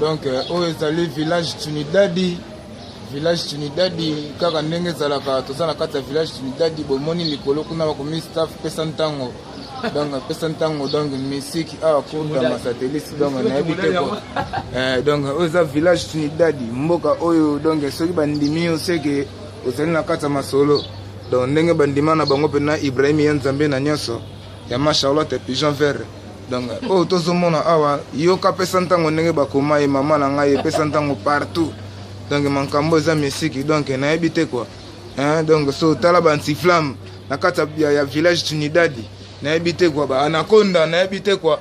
Donc oyo ezali village Trinidadi. Village Trinidadi kaka ndenge ezalaka toza na kati ya village Trinidadi bomoni likolo kuna bakomi staff pesa ntango. Donc pesa ntango donc musique awa kuta ma satellite donc nayebi te ko. Donc oyo eza village Trinidadi mboka oyo donc soki bandimi oseke ozali na kati ya masolo. Donc ndenge bandima na bango pena Ibrahim ya Nzambe na nyonso ya ma Charlotte Pigeon Vert. Donc oyo tozomona awa yoka pesa ntango ndenge bakoma ye mama na ngai pesa ntango partout. Donc mankambo eza musique donc nayebi te quoi. Donc so tala banti flamme na kati ya village Trinidadi nayebi te quoi ba anaconda nayebi te quoi.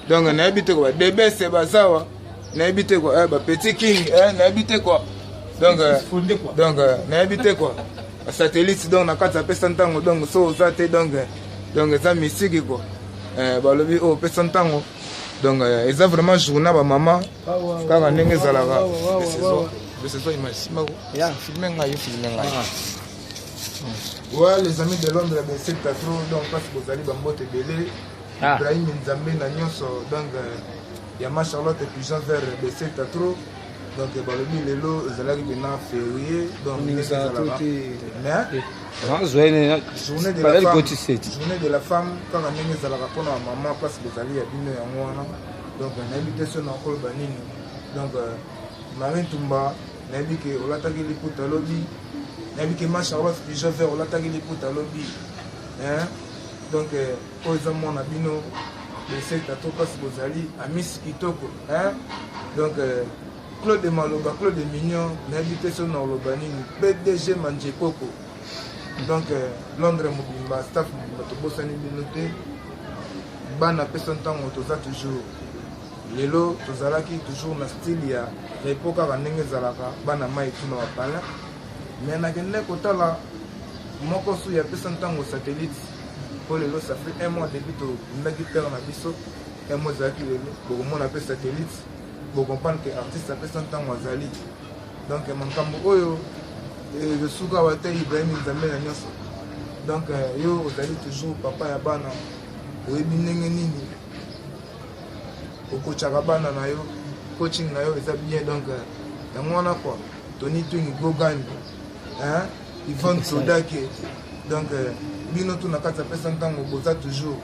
Donc nayebi te quoi DBC bazawa nayebi te quoi ba petit king nayebi te quoi. Donc nayebi te quoi. Satellite donc na kati ya pesa ntango donc so za te donc eza musique quoi. Balobi o pesa ntango donc eza vraiment journée ba maman kaka ndenge ezalaka saison imagine ya filmer ngai ouais les amis de Londres c'est pas trop donc parce que vous allez bambote belé Ibrahim Nzambe na nyonso donc ya ma Charlotte Pigeon Vert c'est pas trop donc balobi lelo ezalaki bena février donc journée de la femme quand la ndenge ezalaka mpona maman parce que ezali ya bino yango wana donc nayebi te so na koloba nini donc Marie Tumba nayebi ke olataki liputa lobi nayebi ke ma Charlotte Pigeon Vert olataki liputa lobi donc oyo eza mwana bino leseta to mpasi bozali amisi kitoko donc Claude Maloba Claude Mignon nayebi te so na oloba nini PDG Manjekoko donc Londres mobimba staff mobimba tobosani bino te bana pesa ntango toza toujours lelo tozalaki toujours na style ya epoka kaka ndenge ezalaka bana mai tuna bapala mais nakende kotala moko su ya pesa ntango satellite po lelo ça fait un mois depuis tobundaki pere na biso un mois ezalaki lelo bokomona pe satellite bocomprendre ke artiste apesa ntango azali donc makambo oyo esuka wa te Ibrahim Nzambe na nyonso donc yo ozali toujours papa ya bana oyebi ndenge nini okochaka bana na yo coaching na yo eza bien donc yango wana quoi Tony Twing Gogani Yvonne Sodake donc bino tu na kati ya pesa ntango boza toujours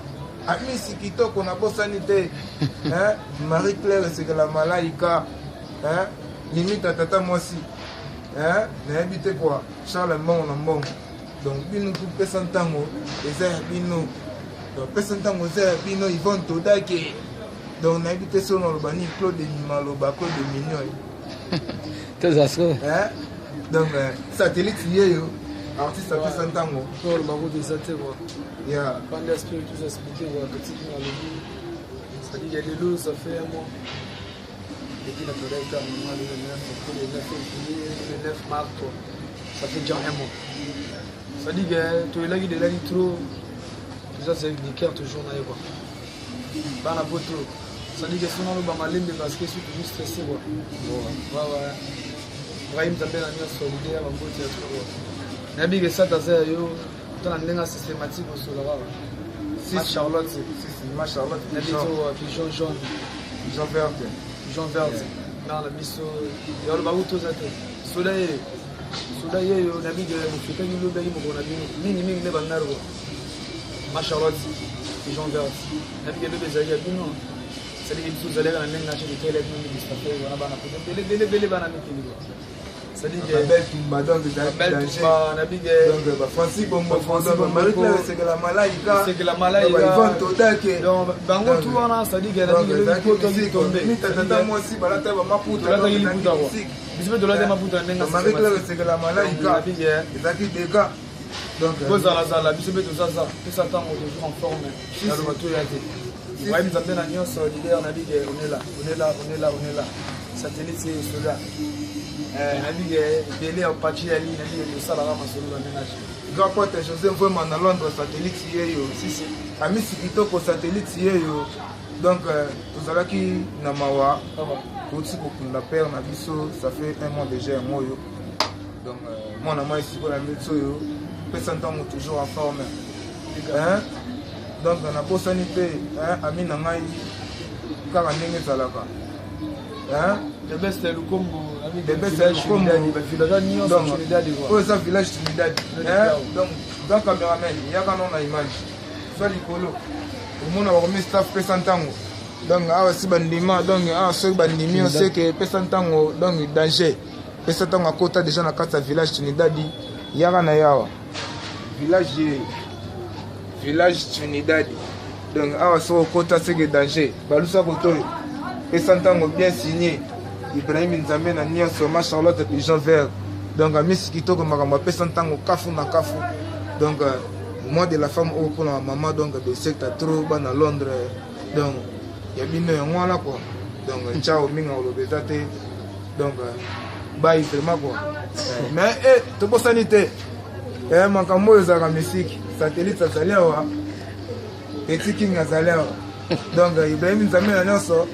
amisi kitoko na bosani te Marie Claire Sekela Malaika limite tata mwasi nayebi te quoi Charles Mbongo na Mbongo donc bino tu pesa ntango eza ya bino donc pesa ntango eza ya bino Yvonne Sodake donc nayebi te so na loba ni Claude Maloba Claude Mignon donc satellite yeyo artiste apesa ntango pour le barreau des athées quoi yeah quand l'esprit tout expliqué voilà petit dans le but ça dit il y a des lots ça fait un mois et puis la période quand même le 9 février le 9 mars ça fait déjà un mois ça dit que tu es là qui est là trop tout ça c'est des cœurs toujours là quoi pas la photo ça dit que sinon le bamalembe parce que c'est toujours stressé quoi ouais Ibrahim Nzambe na nyonso solidaire bamboti ya trop nabi que ça taza yo dans la ndenge systématique au solo baba ma Charlotte nabi to pigeon jaune Pigeon vert na la biso yo le babu to zate soleil yo nabi que mo fita ni lo bayi mo bona bini mingi ne banaro ma Charlotte pigeon vert nabi que bebe zaya bino c'est les tout zalé na ndenge na chez les télé ni distafer wana bana ko bele bana mikini ça dit que belle tumba donc Francis Bombo Marie Claire Sekela Malaika Yvonne Sodake donc bango tout wana ça dit que la photo qui tombe tata moi si balata ba maputa la tagi liputa ko bisbe de la maputa ndenga Marie Claire Sekela Malaika ezaki deka donc bozala bisbe de ça ça temps toujours en forme na le bateau ya te Ibrahim Nzambe na nyonso leader na dit on est là satellite c'est cela nabi délai au parti ali nabi le salara masolo na ménage grand pote José vraiment na Londres satellite yeyo si amisi kitoko satellite yeyo donc tozalaki na mawa koti kokunda père na biso ça fait un mois déjà moyo donc mwana moi ici pour la médecin yo pesa ntango toujours en forme donc na bosani pe ami na ngai kaka ndenge ezalaka le best est le combo le best est le combo oyo eza village Trinidad donc cameraman yaka non na image soit likolo omona bakomi staff pesa ntango donc awa si bandima donc awa soki bandimi oseke pesa ntango donc danger pesa ntango akota déjà na kati ya village Trinidad yaka na yawa village Trinidad donc awa soki okota seke danger balusa kotoyo pesa ntango bien signé Ibrahim Nzambe na nyonso ma Charlotte Pigeon Vert donc amisi kitoko makambo apesa ntango kafu na kafu donc moi de la femme au pour la maman donc de secteur trop bas dans Londres donc il y a bien un mois là quoi donc ciao minga au lobezate donc bye vraiment quoi mais tout pour sanité makambo ezaka musique satellite azaliawa petit king azaliawa donc Ibrahim Nzambe na nyonso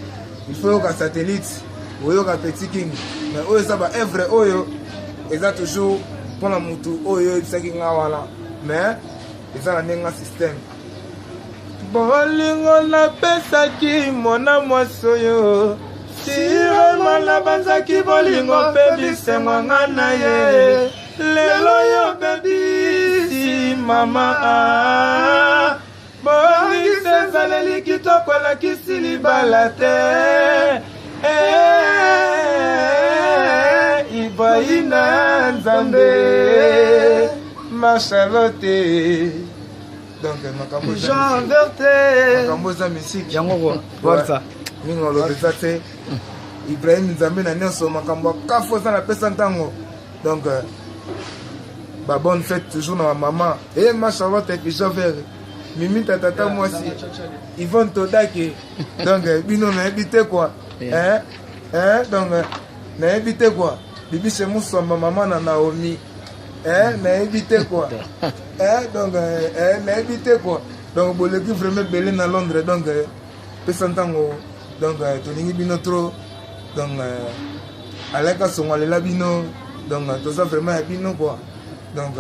il faut que satellite oyoka petit king mais oyo eza ba œuvre oyo eza toujours mpona mutu oyo ebisaki nga wana mais eza na ndenge système bolingo napesaki mona mwasi oyo sirema na banzaki bolingo mpe bisengo nga na ye lelo yo bebisi mama bongisi ezaleli kitoko elakisi libala te Ibrahina Nzambe ma Charlotte donc makambo Jean Verte makambo za musique yango ko voilà mingo lobeza te Ibrahim Nzambe na nyonso makambo kafo za na pesa ntango donc ba bonne fête toujours na maman et ma Charlotte et Jean Verte mimi tata moi si Yvonne Todake donc bino na habité quoi donc na habité quoi bibi c'est Moussamba maman na Naomi na habité quoi donc na habité quoi donc boleki vraiment belé na Londres donc pesa ntango donc tolingi bino trop donc aleka songalela bino donc toza vraiment bino quoi donc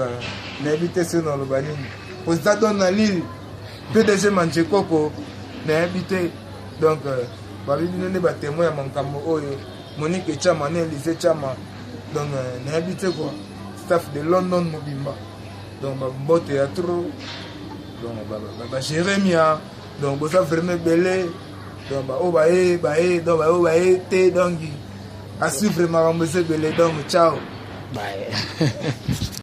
na habité sur na lobanini posa don na Lille PDG Manche Koko na habité donc babi bino ne ba témoin ya makambo oyo Monique Chama na Elise Chama donc na habité quoi staff de London mobimba donc ba mbote ya trop donc ba Jérémia donc bosa vraiment belé donc ba obaé donc ba obaé té donc à suivre ma belé donc ciao bye